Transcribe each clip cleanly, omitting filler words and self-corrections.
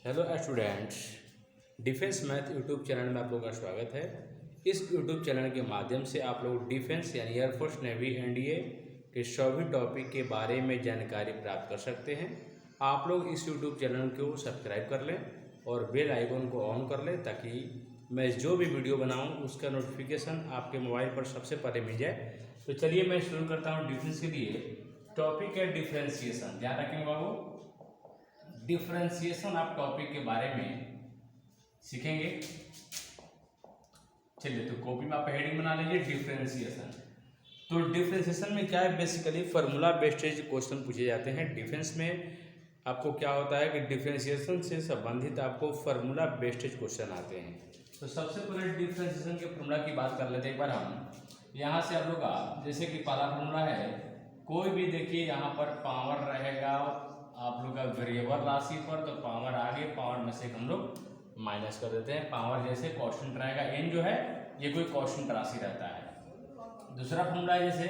Hello students, defence math YouTube channel में आप लोगों का स्वागत है। इस यूट्यूब चैनल के माध्यम से आप लोग डिफेंस यानी एयरफोर्स, नेवी, एनडीए के सभी टॉपिक के बारे में जानकारी प्राप्त कर सकते हैं। आप लोग इस यूट्यूब चैनल को सब्सक्राइब कर लें और बेल आइकन को ऑन कर लें ताकि मैं जो भी वीडियो बनाऊं उसका नोटिफिकेशन आपके मोबाइल पर सबसे पहले मिल जाए। तो चलिए मैं शुरू करता हूँ। डिफेंस के लिए टॉपिक है डिफ्रेंसिएशन। ध्यान रखेंगे बाबू, डिफ्रेंसिएशन ऑफ टॉपिक के बारे में सीखेंगे। चलिए तो कॉपी में आप हेडिंग बना लीजिए डिफ्रेंसिएशन। तो डिफ्रेंसिएशन में क्या है, बेसिकली फार्मूला बेस्ड क्वेश्चन पूछे जाते हैं। डिफेंस में आपको क्या होता है कि डिफ्रेंसिएशन से संबंधित आपको फार्मूला बेस्ड क्वेश्चन आते हैं। तो सबसे पहले डिफ्रेंसिएशन के फार्मूला की बात कर लेते हैं एक बार हम। यहाँ से आप लोग का जैसे कि पहला फार्मूला है, कोई भी देखिए यहाँ पर पावर रहेगा आप लोग का वेरिएबल राशि पर, तो पावर आगे पावर में से हम लोग माइनस कर देते हैं। पावर जैसे कांस्टेंट रहेगा, एन जो है ये कोई कांस्टेंट राशि रहता है। दूसरा फॉर्मूला है जैसे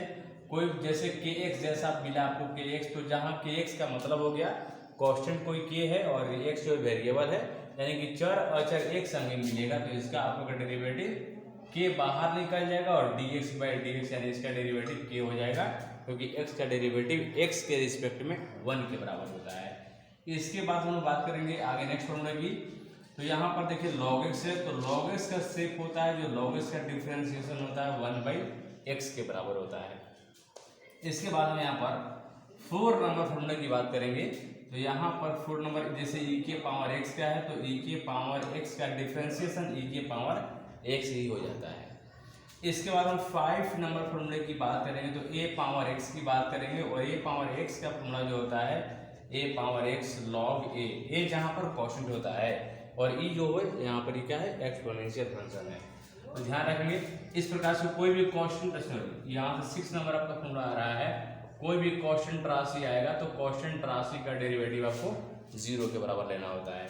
कोई जैसे के एक्स जैसा मिला आपको के एक्स, तो जहाँ के एक्स का मतलब हो गया कांस्टेंट कोई के है और एक्स जो वेरिएबल है, यानी कि चर अचर एक संग मिलेगा, तो इसका आप लोग का डेरिवेटिव के बाहर निकल जाएगा और dx बाई dx यानी इसका डेरिवेटिव के हो जाएगा, क्योंकि x का डेरिवेटिव x के रिस्पेक्ट में 1 के बराबर होता है। इसके बाद हम लोग बात करेंगे आगे नेक्स्ट फॉर्मूला की। तो यहाँ पर देखिए log x है, तो log x का शेप होता है, जो log x का डिफ्रेंसिएशन होता है 1 बाई एक्स के बराबर होता है। इसके बाद में यहाँ पर 4 नंबर फॉर्मूले की बात करेंगे। तो यहाँ पर 4 नंबर जैसे e के पावर x क्या है, तो e के पावर x का डिफ्रेंसिएशन e के पावर x ही हो जाता है। इसके बाद हम 5 नंबर फॉर्मूले की बात करेंगे, तो a पावर x की बात करेंगे और a पावर x का फॉर्मूला जो होता है a power x log a जहाँ पर कॉन्स्टेंट होता है और e जो है यहाँ पर क्या है एक्सपोनेंशियल फंक्शन है। तो ध्यान रखेंगे इस प्रकार से कोई भी कांस्टेंट, यहाँ से 6 नंबर आपका फॉर्मूला आ रहा है, कोई भी कांस्टेंट राशि आएगा तो कांस्टेंट राशि का डेरिवेटिव आपको 0 के बराबर लेना होता है।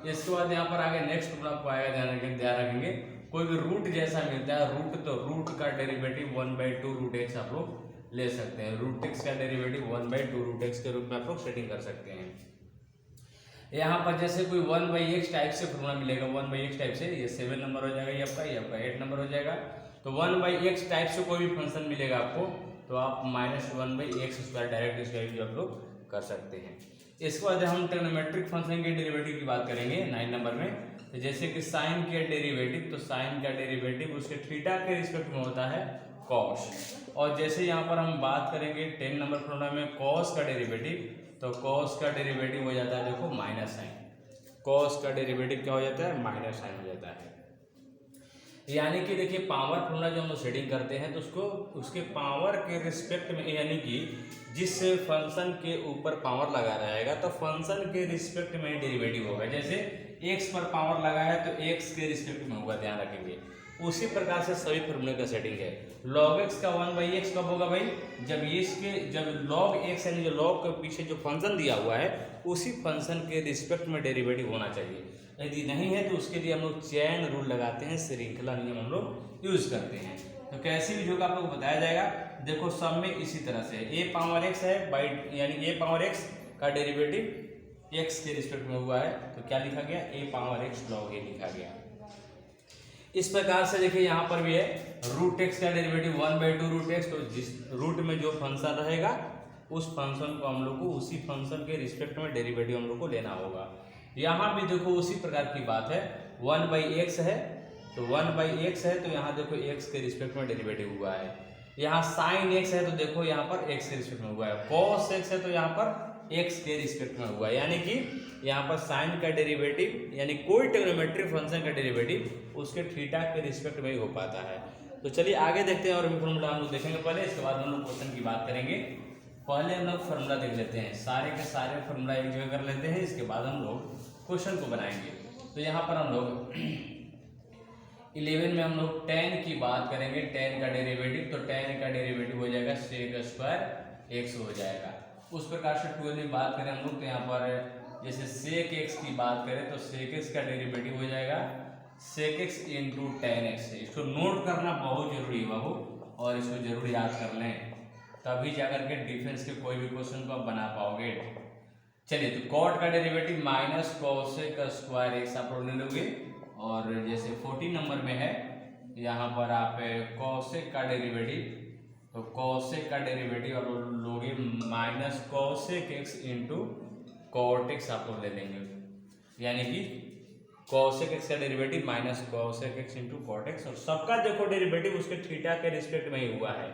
इसके बाद यहाँ पर आगे नेक्स्ट फॉर्मूला आपको आएगा, ध्यान रखेंगे कोई भी रूट जैसा मिलता है रूट, तो रूट का डेरिवेटिव 1/2 रूट एक्स आप लोग ले सकते हैं। रूट एक्स का डेरिवेटिव 1/2 रूट एक्स के रूप में आप लोग सेटिंग कर सकते हैं। यहाँ पर जैसे कोई 1/x टाइप से फॉर्मूला मिलेगा, 1/x टाइप से ये 7 नंबर हो जाएगा, ये आपका 8 नंबर हो जाएगा। तो 1/x टाइप से कोई भी फंक्शन मिलेगा आपको, तो आप -1/x² डायरेक्ट इसका यूज आप लोग कर सकते हैं। इसके बाद हम ट्रिग्नोमेट्रिक फंक्शन के डेरिवेटिव की बात करेंगे 9 नंबर में। तो जैसे कि साइन के डेरिवेटिव, तो साइन का डेरिवेटिव उसके थीटा के रिस्पेक्ट में होता है कॉस। और जैसे यहाँ पर हम बात करेंगे 10 नंबर फॉर्मूला में कॉस का डेरिवेटिव, तो कॉस का डेरिवेटिव हो जाता है देखो माइनस साइन। कॉस का डेरिवेटिव क्या हो जाता है, माइनस साइन हो जाता है। यानी कि देखिए पावर फॉर्मूला जो हम लोग सेटिंग करते हैं तो उसको उसके पावर के रिस्पेक्ट में, यानी कि जिस फंक्शन के ऊपर पावर लगा रहेगा तो फंक्शन के रिस्पेक्ट में डेरिवेटिव होगा। जैसे x पर पावर लगा है तो x के रिस्पेक्ट में होगा, ध्यान रखेंगे। उसी प्रकार से सभी फॉर्मूले का सेटिंग है। log x का 1/x कब होगा भाई, जब log x यानी जो log के पीछे जो फंक्शन दिया हुआ है उसी फंक्शन के रिस्पेक्ट में डेरिवेटिव होना चाहिए। यदि नहीं है तो उसके लिए हम लोग चेन रूल लगाते हैं, श्रृंखला नियम हम लोग यूज करते हैं। तो कैसे भी जो आपको आपको बताया जाएगा, देखो सब में इसी तरह से a पावर x है बाई, यानी a पावर x का डेरिवेटिव x के रिस्पेक्ट में हुआ है, तो क्या लिखा गया a power x log a लिखा गया। इस प्रकार से देखिए यहाँ पर भी है रूट एक्स का डेरिवेटिव 1/2 रूट एक्स, तो जिस रूट में जो फंक्शन रहेगा उस फंक्शन को हम लोग को उसी फंक्शन के रिस्पेक्ट में डेरिवेटिव हम लोग को लेना होगा। यहाँ भी देखो उसी प्रकार की बात है, 1/x है तो 1/x है, तो यहाँ देखो x के रिस्पेक्ट में डेरिवेटिव हुआ है। यहाँ साइन x है तो देखो यहाँ पर x के रिस्पेक्ट में हुआ है। cos x है तो यहाँ पर x के रिस्पेक्ट में हुआ है, यानी कि यहाँ पर साइन का डेरिवेटिव यानी कोई ट्रिग्नोमेट्रिक फंक्शन का डेरिवेटिव उसके थीटा के रिस्पेक्ट में ही हो पाता है। तो चलिए आगे देखते हैं और फॉर्मूला हम लोग देखेंगे पहले, इसके बाद हम लोग क्वेश्चन की बात करेंगे। पहले हम लोग फॉर्मूला देख लेते हैं, सारे के सारे फॉर्मूला एक जगह कर लेते हैं, इसके बाद हम लोग क्वेश्चन को बनाएंगे। तो यहाँ पर हम लोग 11 में हम लोग 10 की बात करेंगे, 10 का डेरिवेटिव, तो 10 का डेरिवेटिव हो जाएगा sec² x हो जाएगा। उस प्रकार से 12 में बात करें हम लोग, तो यहाँ पर जैसे sec x की बात करें तो sec x का डेरिवेटिव हो जाएगा sec x into tan x। इसको नोट करना बहुत जरूरी है बाबू, और इसको जरूर याद कर लें, तभी जाकर के डिफेंस के कोई भी क्वेश्चन को आप बना पाओगे। चलिए, तो कॉट का derivative minus cosec square x आप लोग ले लोगे, और जैसे 14 नंबर में है यहाँ पर आप कोसेक का डेरिवेटिव, तो कोसेक का डेरिवेटिव आप लोगे minus cosec x into cot x आप लोग ले लेंगे, यानी कि कोसेक एक्स का derivative minus cosec x into cot x, और सबका देखो डेरिवेटिव उसके थीटा के रिस्पेक्ट में ही हुआ है,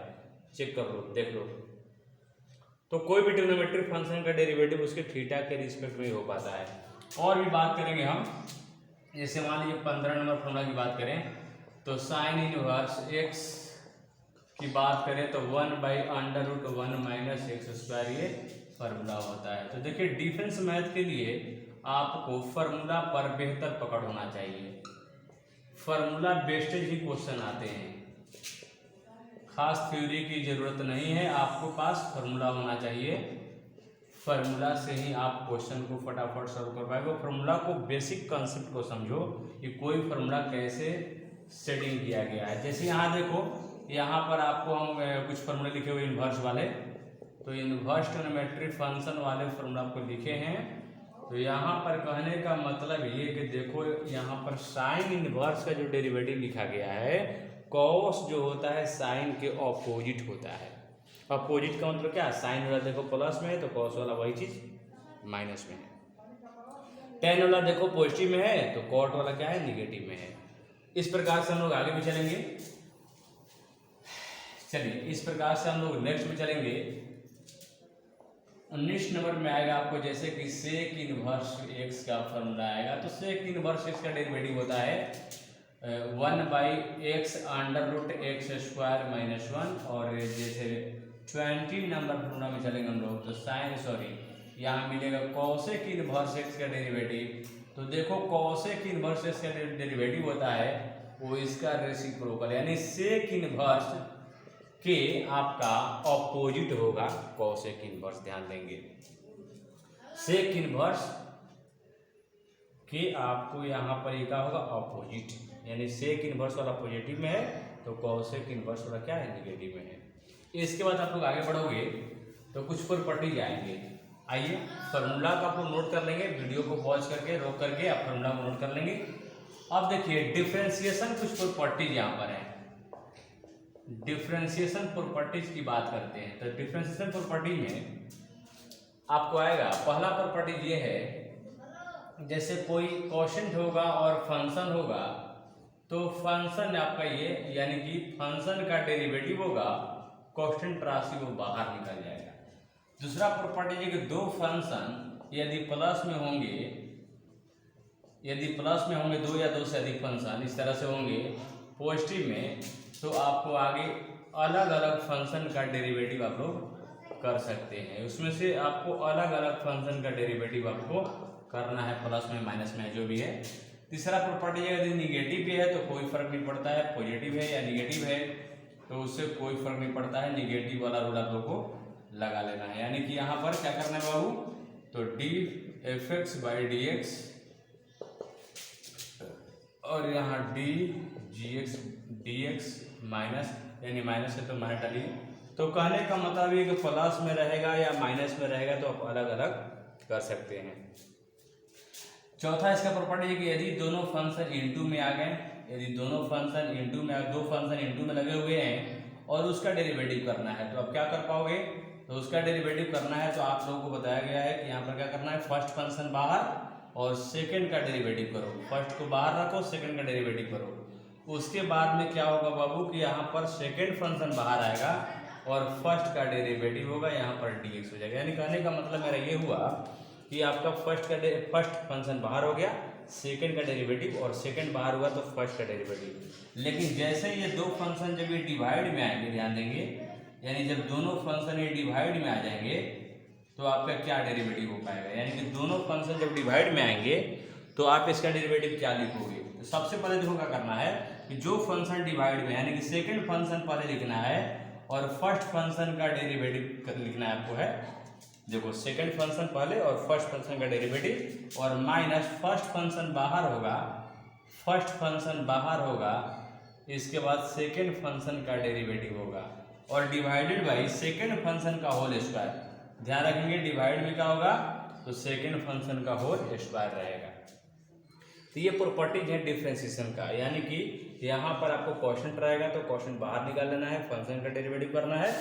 चेक कर लो देख लो। तो कोई भी ट्रिग्नोमेट्रिक फंक्शन का डेरिवेटिव उसके थीटा के रिस्पेक्ट में ही हो पाता है। और भी बात करेंगे हम, जैसे मान लीजिए 15 नंबर फॉर्मूला की बात करें, तो साइन इनवर्स एक्स की बात करें तो 1/√1 माइनस एक्स स्क्वायर ये फार्मूला होता है। तो देखिए, डिफरेंस मैथ के लिए आपको फार्मूला पर बेहतर पकड़ होना चाहिए, फार्मूला बेस्टेज ही क्वेश्चन आते हैं, खास थ्योरी की जरूरत नहीं है, आपको पास फार्मूला होना चाहिए, फार्मूला से ही आप क्वेश्चन को फटाफट सॉल्व कर पाएंगे। फार्मूला को, बेसिक कॉन्सेप्ट को समझो कि कोई फार्मूला कैसे सेटिंग किया गया है। जैसे यहाँ देखो, यहाँ पर आपको हम कुछ फार्मूले लिखे हुए इन्वर्स वाले, तो इन्वर्स ट्रिग्नोमेट्रिक फंक्शन वाले फार्मूला को लिखे हैं। तो यहाँ पर कहने का मतलब ये कि देखो, यहाँ पर साइन इनवर्स का जो डेरिवेटिव लिखा गया है, कॉस जो होता है साइन के ऑपोजिट होता है। अपोजिट का मतलब क्या, साइन वाला देखो प्लस में है तो कॉस वाला वही चीज माइनस में है। टेन वाला देखो पॉजिटिव में है तो कॉट वाला क्या है, निगेटिव में है। इस प्रकार से हम लोग आगे भी चलेंगे। चलिए, इस प्रकार से हम लोग नेक्स्ट में चलेंगे। 19 नंबर में आएगा आपको, जैसे कि सेक इनवर्स एक्स का फॉर्मूला आएगा। तो सेक इनवर्स एक्स का डेरिवेटिव होता है 1/x √x² - 1, और जैसे 20 नंबर फॉर्मूला में चलेंगे हम लोग, तो यहाँ मिलेगा कोसेक इनवर्स एक्स का डेरिवेटिव। तो देखो, कोसेक इनवर्स एक्स का डेरिवेटिव होता है वो इसका रेसिप्रोकल, यानी सेक इनवर्स के आपका ऑपोजिट होगा कोसेक इनवर्स। ध्यान देंगे, सेक इनवर्स के आपको यहाँ पर क्या होगा, ऑपोजिट, यानी सेक इनवर्स वाला पॉजिटिव में है तो कोसेक इनवर्स वाला क्या है, निगेटिव में है। इसके बाद आप लोग आगे बढ़ोगे तो कुछ प्रॉपर्टीज आएंगे। आइए, फार्मूला का आप लोग नोट कर लेंगे, वीडियो को पॉज करके रोक करके आप फार्मूला को नोट कर लेंगे। अब देखिए, डिफरेंशिएशन कुछ प्रॉपर्टीज यहाँ पर है, डिफरेंशिएशन प्रॉपर्टीज की बात करते हैं। तो डिफरेंशिएशन प्रॉपर्टी में आपको आएगा, पहला प्रॉपर्टी ये है, जैसे कोई कोशेंट होगा और फंक्शन होगा, तो फंक्शन आपका ये, यानी कि फंक्शन का डेरिवेटिव होगा, कोशेंट राशि वो बाहर निकल जाएगा। दूसरा प्रॉपर्टी है कि दो फंक्शन यदि प्लस में होंगे, दो या दो से अधिक फंक्शन इस तरह से होंगे पॉजिटिव में, तो आपको आगे अलग अलग फंक्शन का डेरिवेटिव आप लोग कर सकते हैं। उसमें से आपको अलग अलग फंक्शन का डेरिवेटिव आपको करना है, प्लस में माइनस में जो भी है। तीसरा प्रॉपर्टी है, यदि निगेटिव भी है तो कोई फर्क नहीं पड़ता है, पॉजिटिव है या निगेटिव है तो उससे कोई फर्क नहीं पड़ता है, निगेटिव वाला रूल आप लोग को लगा लेना है। यानी कि यहाँ पर क्या करना है बाबू, तो dfx/dx और यहाँ dx माइनस, यानी माइनस है तो माइनस डालिए। तो कहने का मतलब ये कि प्लस में रहेगा या माइनस में रहेगा तो आप अलग अलग कर सकते हैं। चौथा इसका प्रॉपर्टी है कि यदि दोनों फंक्शन इनटू में आ गए, यदि दोनों फंक्शन इनटू में, दो फंक्शन इनटू में लगे हुए हैं और उसका डेरिवेटिव करना है, तो आप क्या कर पाओगे, तो उसका डेरिवेटिव करना है तो आप लोगों को बताया गया है कि यहाँ पर क्या करना है, फर्स्ट फंक्शन बाहर और सेकंड का डेरिवेटिव करो, फर्स्ट को बाहर रखो, सेकंड का डेरिवेटिव करो। उसके बाद में क्या होगा बाबू कि यहाँ पर सेकंड फंक्शन बाहर आएगा और फर्स्ट का डेरिवेटिव होगा, यहाँ पर dx हो जाएगा। यानी कहने का मतलब मेरा ये हुआ कि आपका फर्स्ट फंक्शन बाहर हो गया, सेकंड का डेरिवेटिव, और सेकंड बाहर हुआ तो फर्स्ट का डेरिवेटिव। लेकिन जैसे ये दो फंक्शन जब ये डिवाइड में आएंगे, ध्यान देंगे, यानी जब दोनों फंक्शन ये डिवाइड में आ जाएंगे तो आपका क्या डेरिवेटिव हो पाएगा, यानी कि दोनों फंक्शन जब डिवाइड में आएंगे तो आप इसका डेरिवेटिव क्या लिखोगे। तो सबसे पहले देखो क्या करना है कि जो फंक्शन डिवाइड में, यानी कि सेकंड फंक्शन पहले लिखना है और फर्स्ट फंक्शन का डेरिवेटिव लिखना है आपको है। देखो, सेकंड फंक्शन पहले और फर्स्ट फंक्शन का डेरिवेटिव, और माइनस फर्स्ट फंक्शन बाहर होगा, फर्स्ट फंक्शन बाहर होगा, इसके बाद सेकंड फंक्शन का डेरिवेटिव होगा, और डिवाइडेड बाई सेकंड फंक्शन का होल स्क्वायर। ध्यान रखेंगे, डिवाइड में क्या होगा, तो सेकेंड फंक्शन का होल स्क्वायर रहेगा। तो ये प्रॉपर्टीज है डिफ्रेंसिएशन का, यानी कि यहाँ पर आपको क्वोशंट रहेगा तो क्वोशंट बाहर निकाल लेना है, फंक्शन का डेरिवेटिव करना है,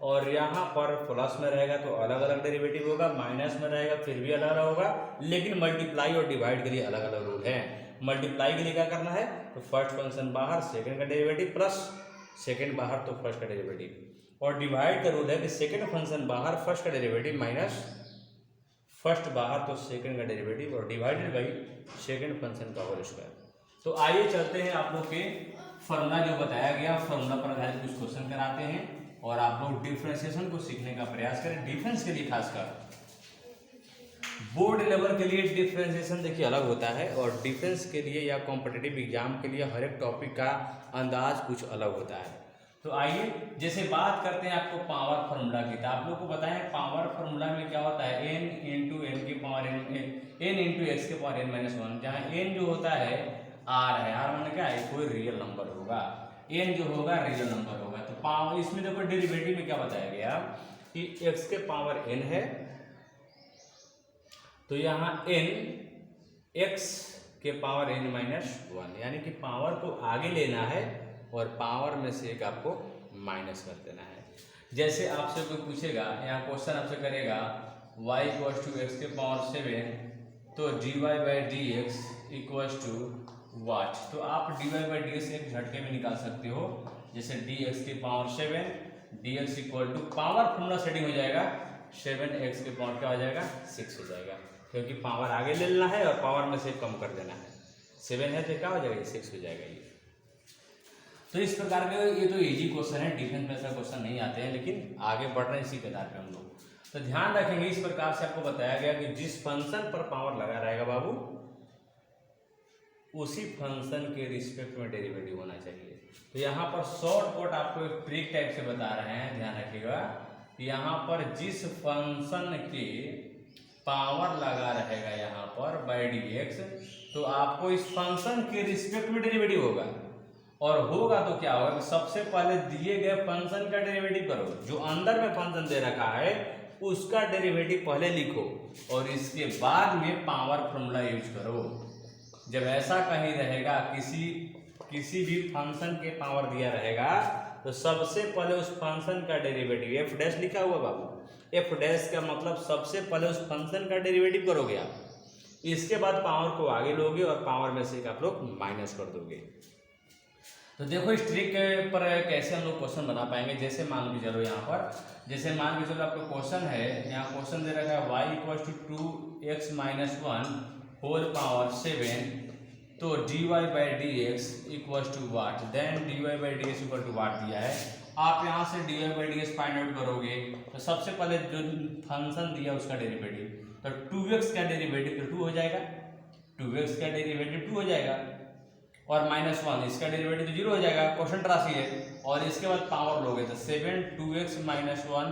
और यहाँ पर प्लस में रहेगा तो अलग अलग डेरिवेटिव होगा, माइनस में रहेगा फिर भी अलग अलग होगा, लेकिन मल्टीप्लाई और डिवाइड के लिए अलग अलग रूल है। मल्टीप्लाई के लिए क्या करना है, तो फर्स्ट फंक्शन बाहर सेकेंड का डेरिवेटिव प्लस सेकेंड बाहर तो फर्स्ट का डेरिवेटिव, और डिवाइड का रूल है कि सेकेंड फंक्शन बाहर फर्स्ट का डेरिवेटिव माइनस फर्स्ट बाहर तो सेकेंड का डेरिवेटिव, और डिवाइडेड बाई सेकेंड फंक्शन का होल स्क्वायर। तो आइए चलते हैं आप लोग के फॉर्मूला जो बताया गया, फॉर्मूला पर आधारित कुछ क्वेश्चन कराते हैं और आप लोग डिफरेंशिएशन को सीखने का प्रयास करें। डिफरेंस के लिए खासकर बोर्ड लेवल के लिए डिफरेंशिएशन देखिए अलग होता है, और डिफेंस के लिए या कॉम्पिटिटिव एग्जाम के लिए हर एक टॉपिक का अंदाज कुछ अलग होता है। तो आइए जैसे बात करते हैं आपको पावर फार्मूला की, तो आप लोग को बताएं पावर फार्मूला में क्या होता है, n इंटू एन की पावर n इंटू एक्स के पावर n माइनस वन, जहाँ n जो होता है r है, r माने क्या है, कोई रियल नंबर होगा, n जो होगा रियल नंबर होगा। तो पावर इसमें देखो डेरिवेटिव में क्या बताया गया कि x के पावर n है, तो यहाँ n x के पावर n माइनस वन, यानी कि पावर को आगे लेना है और पावर में से एक आपको माइनस कर देना है। जैसे आपसे कोई पूछेगा, यहाँ क्वेश्चन आपसे करेगा y इक्वल्स टू एक्स के पावर 7, तो dy by d x equals to what, तो आप dy बाई डी एक्स एक झटके में निकाल सकते हो। जैसे dx के power 7 dx equal to power formula setting हो जाएगा 7x के पावर क्या हो जाएगा 6 हो जाएगा, क्योंकि पावर आगे ले लेना है और पावर में से कम कर देना है। 7 है तो क्या हो जाएगा 6 हो जाएगा ये। तो इस प्रकार के ये तो इजी क्वेश्चन है, डिफेंस में ऐसा क्वेश्चन नहीं आते हैं, लेकिन आगे बढ़ रहे हैं इसी के आधार पे हम लोग। तो ध्यान रखेंगे इस प्रकार से आपको बताया गया कि जिस फंक्शन पर पावर लगा रहेगा बाबू, उसी फंक्शन के रिस्पेक्ट में डेरिवेटिव होना चाहिए। तो यहाँ पर शॉर्टकट आपको एक ट्रिक टाइप से बता रहे हैं, ध्यान रखिएगा। यहाँ पर जिस फंक्शन के पावर लगा रहेगा यहाँ पर बाई डी एक्स, तो आपको इस फंक्शन के रिस्पेक्ट में डेरिवेटिव होगा, और होगा तो क्या होगा कि सबसे पहले दिए गए फंक्शन का डेरिवेटिव करो, जो अंदर में फंक्शन दे रखा है उसका डेरिवेटिव पहले लिखो, और इसके बाद में पावर फॉर्मूला यूज करो। जब ऐसा कहीं रहेगा किसी भी फंक्शन के पावर दिया रहेगा, तो सबसे पहले उस फंक्शन का डेरिवेटिव एफ डैश लिखा हुआ बाबू, एफ डैश का मतलब सबसे पहले उस फंक्शन का डेरिवेटिव करोगे आप, इसके बाद पावर को आगे लोगे और पावर में से आप लोग माइनस कर दोगे। तो देखो इस ट्रिक पर कैसे हम लोग क्वेश्चन बना पाएंगे। जैसे मान के चलो यहाँ पर, जैसे मान के चलो आपका क्वेश्चन है, यहाँ क्वेश्चन दे रखा है y equal to 2x minus one whole power 7, तो dy by d x equal to what, then dy by d x equal to what दिया है। आप यहाँ से dy by d x find out करोगे, तो सबसे पहले जो फंक्शन दिया उसका डेरिवेटिव, तो 2x का डेरिवेटिव तो 2 हो जाएगा, 2x का डेरिवेटिव 2 हो जाएगा, और माइनस वन इसका डेरिवेटिव तो 0 हो जाएगा, क्वोशंट राशि है, और इसके बाद पावर लोगे तो 7 2x माइनस वन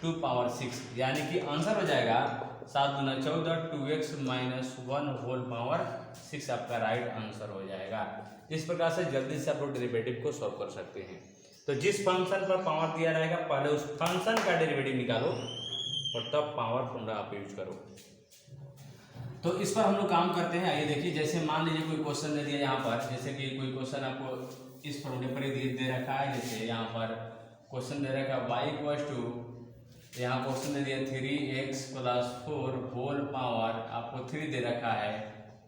2 पावर 6, यानी कि आंसर हो जाएगा 7 दूना 14 2x minus one whole power 6 आपका राइट आंसर हो जाएगा। इस प्रकार से जल्दी से आप लोग डेरिवेटिव को सॉल्व कर सकते हैं। तो जिस फंक्शन पर पावर दिया रहेगा पहले उस फंक्शन का डेरिवेटिव निकालो और तब पावर फॉर्मूला आप यूज करो। तो इस पर हम लोग काम करते हैं। आइए देखिए, जैसे मान लीजिए कोई क्वेश्चन दे दिया यहाँ पर, जैसे कि कोई क्वेश्चन आपको इस फॉर्मूले पर ही दे रखा है। जैसे यहाँ पर क्वेश्चन दे रखा है y इक्वल टू, यहाँ क्वेश्चन दे दिया 3x प्लस 4 होल पावर आपको 3 दे रखा है,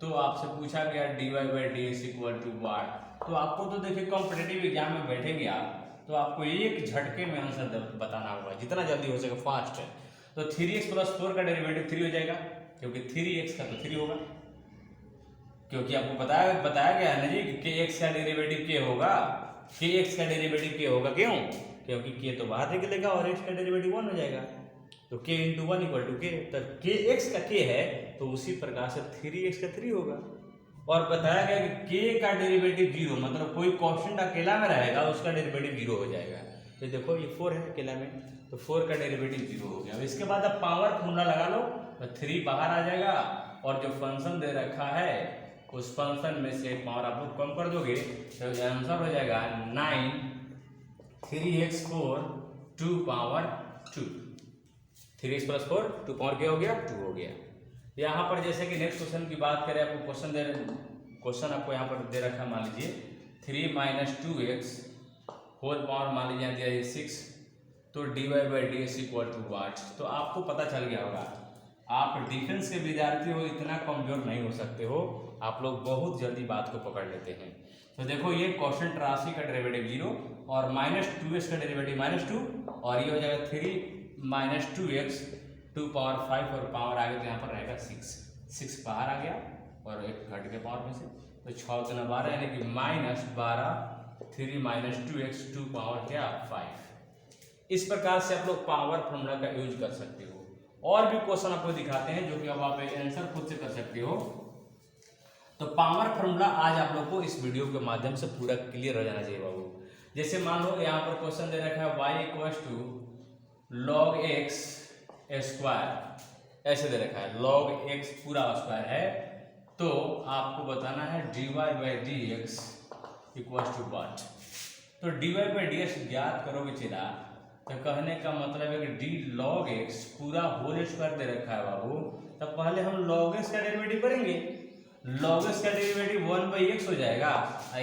तो आपसे पूछा गया dy by d x equal to what. तो आपको तो देखिए कॉम्पिटिटिव एग्जाम में बैठेंगे आप, तो आपको एक झटके में आंसर बताना होगा, जितना जल्दी हो सके फास्ट है। तो 3x प्लस 4 का डेरिवेटिव 3 हो जाएगा, क्योंकि 3x का तो 3 होगा, क्योंकि आपको बताया गया है ना जी कि kx का डेरिवेटिव k होगा, kx का डेरिवेटिव k होगा। क्यों? क्योंकि k तो बाहर निकलेगा और x का डेरिवेटिव 1 हो जाएगा, तो k into 1 equal to k, तो kx का k है तो उसी प्रकार से 3x का 3 होगा। और बताया गया कि k का डेरिवेटिव 0, मतलब कोई क्वोशंट अकेला में रहेगा उसका डेरिवेटिव 0 हो जाएगा। तो देखो ये 4 है अकेला में, तो 4 का डेरिवेटिव 0 हो गया। अब इसके बाद अब पावर फॉर्मूला लगा लो, तो 3 बाहर आ जाएगा, और जो फंक्शन दे रखा है उस फंक्शन में से पावर आप लोग कम कर दोगे, तो आंसर हो जाएगा 9 3x 4 2 power 2, 3x plus 4 2 power क्या हो गया 2 हो गया। यहाँ पर जैसे कि नेक्स्ट क्वेश्चन की बात करें, आपको क्वेश्चन आपको यहाँ पर दे रखा है, मान लीजिए 3 - 2x होल पावर मान लीजिए दिया है 6, तो dy/dx इक्वल टू वाट। तो आपको पता चल गया होगा, आप डिफेंस के विद्यार्थी हो, इतना कमजोर नहीं हो सकते हो, आप लोग बहुत जल्दी बात को पकड़ लेते हैं। तो देखो ये क्वेश्चन 83 का डेरिवेटिव 0 और -2x का डेरिवेटिव -2 और ये हो जाएगा 3 - 2x 2 पावर 5 और पावर आ गया तो यहाँ पर रहेगा 6 बाहर आ गया और एक घट गया पावर में से, तो 6 × 12 यानी कि -12 3 - 2x 2 पावर क्या 5। इस प्रकार से आप लोग पावर फॉर्मूला का यूज कर सकते हो। और भी क्वेश्चन आपको दिखाते हैं जो कि अब आप आंसर खुद से कर सकते हो। तो पावर फॉर्मूला आज आप लोग को इस वीडियो के माध्यम से पूरा क्लियर हो जाना चाहिए बाबू। जैसे मान लो यहाँ पर क्वेश्चन दे रखा है y = log x स्क्वायर, ऐसे दे रखा है log x पूरा स्क्वायर है, तो आपको बताना है dy/dx इक्वल टू वाट। तो dy/dx ज्ञात करोगे चला, तो कहने का मतलब है कि d log x पूरा होल स्क्वायर दे रखा है बाबू, तब पहले हम log x का डेरिवेटिव करेंगे, log x का डेरिवेटिव 1/x हो जाएगा,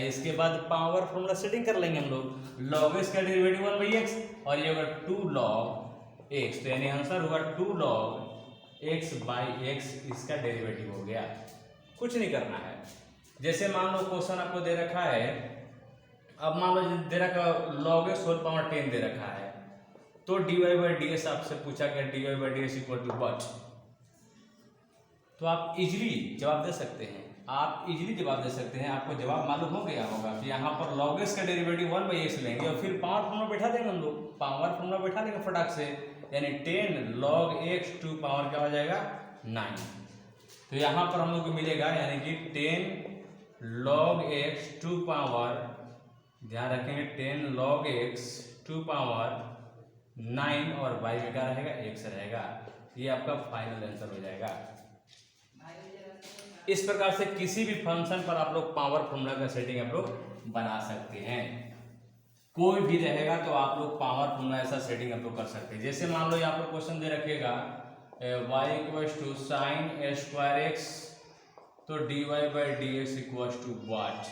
इसके बाद पावर फॉर्मूला सेटिंग कर लेंगे हम लोग। log x का डेरिवेटिव 1/x और ये होगा 2 log x, तो यानी आंसर होगा 2 log x/x, इसका डेरिवेटिव हो गया। कुछ नहीं करना है। जैसे मान लो क्वेश्चन आपको दे रखा है, अब मान लो दे रखा log x होल पावर 10 दे रखा है, तो dy/dx आपसे पूछा गया dy/dx इक्वल टू व्हाट। तो आप इजीली जवाब दे सकते हैं, आपको जवाब मालूम हो गया होगा कि यहाँ पर log x का डेरिवेटिव 1/x लेंगे और फिर पावर फॉर्मूला बैठा देंगे हम लोग, पावर फॉर्मूला बैठा देंगे फटाक से, यानी 10 log x 2 पावर क्या हो जाएगा 9। तो यहाँ पर हम लोग को मिलेगा यानी कि 10 log x 2 पावर, ध्यान रखेंगे 10 log x 2 पावर 9 और y में क्या रहेगा x रहेगा। ये आपका फाइनल आंसर हो जाएगा। इस प्रकार से किसी भी फंक्शन पर आप लोग पावर फॉर्मूला का सेटिंग आप लोग बना सकते हैं। कोई भी रहेगा तो आप लोग पावर फॉर्मूला ऐसा सेटिंग आप लोग कर सकते हैं। जैसे मान लो यहाँ पर क्वेश्चन दे रखेगा y = sin² x, तो dy/dx equal to watt,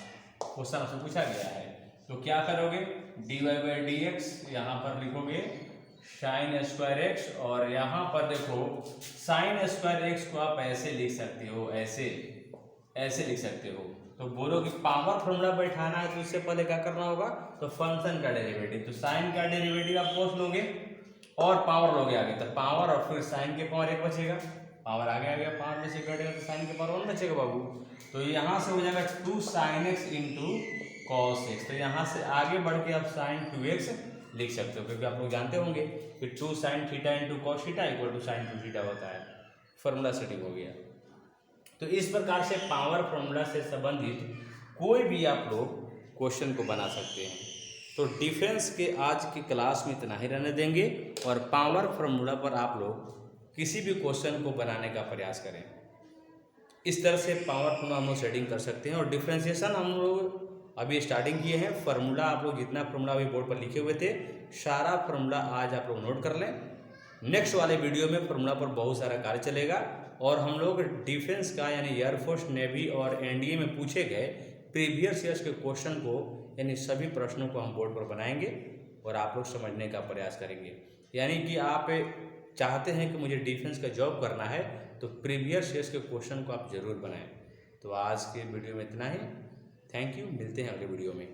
question आपसे पूछा गया है। तो क्या करोगे, dy/dx यहाँ पर लिखोगे sin² x और यहाँ पर देखो sin² x को आप ऐसे लिख सकते हो, ऐसे लिख सकते हो। तो बोलो कि पावर फॉर्मूला बैठाना है तो इससे पहले क्या करना होगा, तो फंक्शन का डेरिवेटिव, तो साइन का डेरिवेटिव आप कोस लोगे और पावर लोगे आगे, तो पावर और फिर साइन के पावर 1 बचेगा, पावर आगे आ गया 5 में से कटेगा तो साइन के पावर 1 बचेगा बाबू। तो यहाँ से हो जाएगा 2 sin x × cos x, तो यहाँ से आगे बढ़ के आप sin 2x लिख सकते हो, क्योंकि आप लोग जानते होंगे कि 2 sin θ × cos θ equal to sin 2θ होता है। फॉर्मूला सेटिंग हो गया। तो इस प्रकार से पावर फॉर्मूला से संबंधित कोई भी आप लोग क्वेश्चन को बना सकते हैं। तो डिफरेंस के आज की क्लास में इतना ही रहने देंगे और पावर फॉर्मूला पर आप लोग किसी भी क्वेश्चन को बनाने का प्रयास करें। इस तरह से पावर फॉर्मूला हम लोग सेटिंग कर सकते हैं। और डिफ्रेंसिएशन हम लोग अभी स्टार्टिंग किए हैं। फार्मूला आप लोग जितना फार्मूला अभी बोर्ड पर लिखे हुए थे, सारा फार्मूला आज आप लोग नोट कर लें। नेक्स्ट वाले वीडियो में फार्मूला पर बहुत सारा कार्य चलेगा और हम लोग डिफेंस का यानी एयरफोर्स, नेवी और एनडीए में पूछे गए प्रीवियस ईयर्स के क्वेश्चन को यानी सभी प्रश्नों को हम बोर्ड पर बनाएंगे और आप लोग समझने का प्रयास करेंगे। यानी कि आप चाहते हैं कि मुझे डिफेंस का जॉब करना है तो प्रीवियस ईयर्स के क्वेश्चन को आप जरूर बनाएं। तो आज के वीडियो में इतना ही। थैंक यू, मिलते हैं अगले वीडियो में।